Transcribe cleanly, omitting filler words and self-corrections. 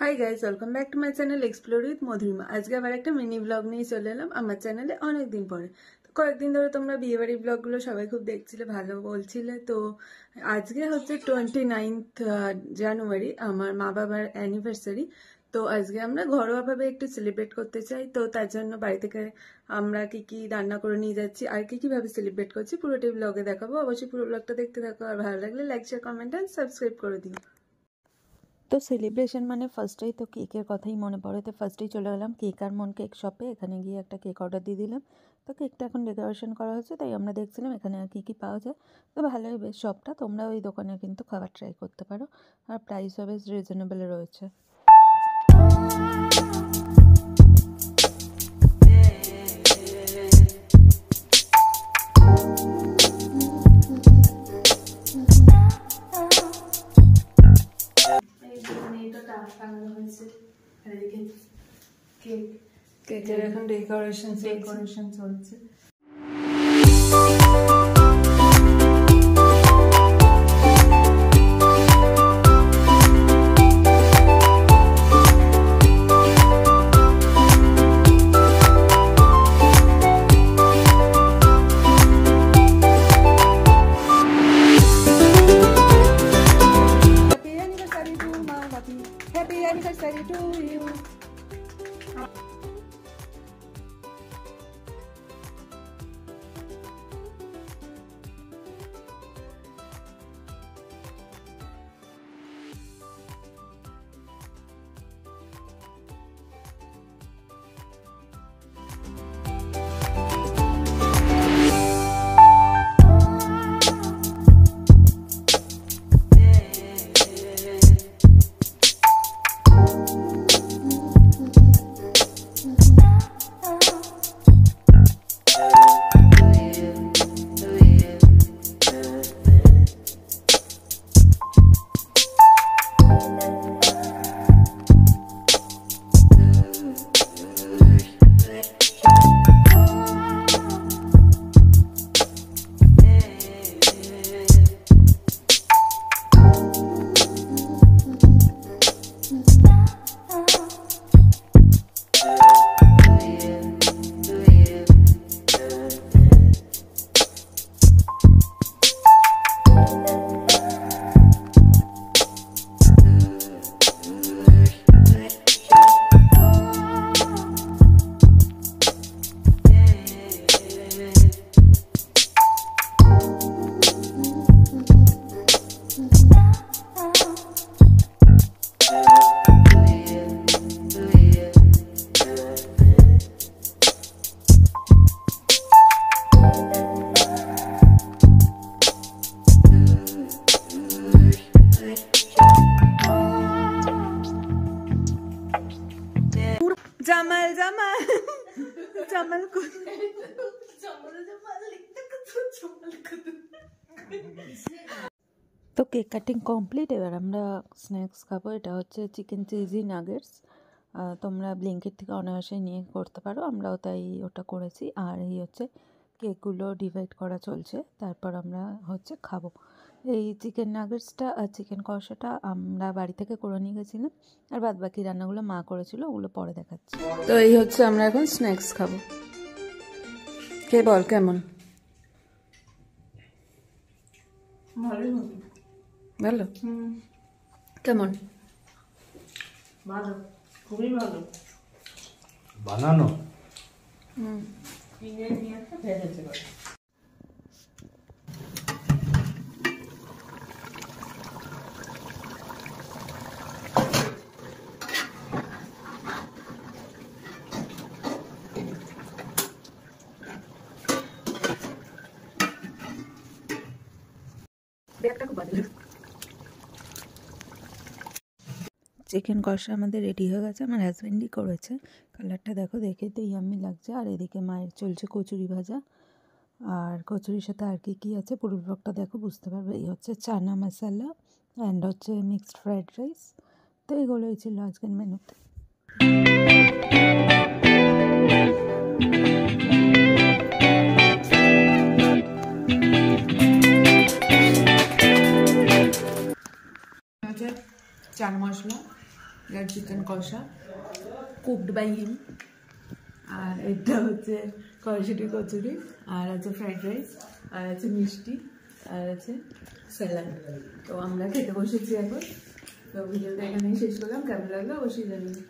Hi guys, welcome back to my channel explore with Madhurima. আজকে আবার একটা মিনি ব্লগ নিয়ে চলে এলাম আমার চ্যানেলে অনেকদিন পরে। তো কয়েকদিন ধরে তোমরা বিয়েবাড়ির ব্লগগুলো সবাই খুব দেখছিলে, ভালো বলছিলে। তো আজকে হচ্ছে 29th জানুয়ারি, আমার মা বাবার অ্যানিভার্সারি। তো আজকে আমরা ঘরোয়াভাবে একটু সেলিব্রেট করতে চাই। তো তার জন্য বাড়ি থেকে আমরা কি কি রান্না করে নিয়ে যাচ্ছি আর কি কিভাবে সেলিব্রেট করছি পুরোটাই ব্লগে দেখাবো। অবশ্যই পুরো ব্লগটা দেখতে থাকো, আর ভালো লাগলে like, share, comment and subscribe করে দিও। তো সেলিব্রেশন মানে ফার্স্টেই তো কেকের কথাই মনে পড়ে। তো ফার্স্টেই চলে গেলাম কেক আর মন কেক শপে। এখানে গিয়ে একটা কেক অর্ডার দিয়ে দিলাম। তো কেকটা এখন ডেকোরেশন করা হচ্ছে, তাই আমরা দেখছিলাম এখানে আর কী কী পাওয়া যায়। তো ভালোই বেশ শপটা, তোমরা ওই দোকানে কিন্তু খাবার ট্রাই করতে পারো, আর প্রাইসও বেশ রিজনেবল রয়েছে। কেকের এখন ডেকোরেশন চলছে। Happy anniversary to you. Jamal Jamal Jamal তো কেক কাটিং কমপ্লিট। এবার আমরা স্ন্যাক্স খাবো। এটা হচ্ছে চিকেন চিজি নাগেটস। তোমরা ব্লিঙ্কিট থেকে অনায়াসে নিয়ে করতে পারো, আমরাও তাই ওটা করেছি। আর এই হচ্ছে কেকগুলো ডিভাইড করা চলছে, তারপর আমরা হচ্ছে খাবো। এই চিকেন নাগেটসটা আর চিকেন কষাটা আমরা বাড়ি থেকে করে নিয়ে গেছিলাম, আর বাদ বাকি রান্নাগুলো মা করেছিল, ওগুলো পরে দেখাচ্ছি। তো এই হচ্ছে আমরা এখন স্ন্যাক্স খাবো। কে বল কেমন? ভালো। কেমন? ভালো, খুবই ভালো বানানো। চিকেন কষা আমাদের রেডি হয়ে গেছে, আমার হাজব্যান্ডই করেছে। কালারটা দেখো, দেখে তো ইয়াম্মি লাগছে। আর এদিকে মায়ের চলছে কচুরি ভাজা, আর কচুরির সাথে আর কি কি আছে পুরো ব্লগটা দেখো, বুঝতে পারবে। এই হচ্ছে চানা মশলা অ্যান্ড হচ্ছে মিক্সড ফ্রাইড রাইস। তো এগুলোই ছিল আজকের মেনুতে। চাট মশলা, এটা চিকেন কষা কুকড বাই হিম, আর এটা হচ্ছে কড়াইশুঁটি কচুরি, আর আছে ফ্রাইড রাইস, আর আছে মিষ্টি, আর আছে স্যালাড। তো আমরা খেতে বসেছি এখন। তো ভিডিওটা এখানেই শেষ করলাম, কেমন লাগলো অবশ্যই জানাবেন।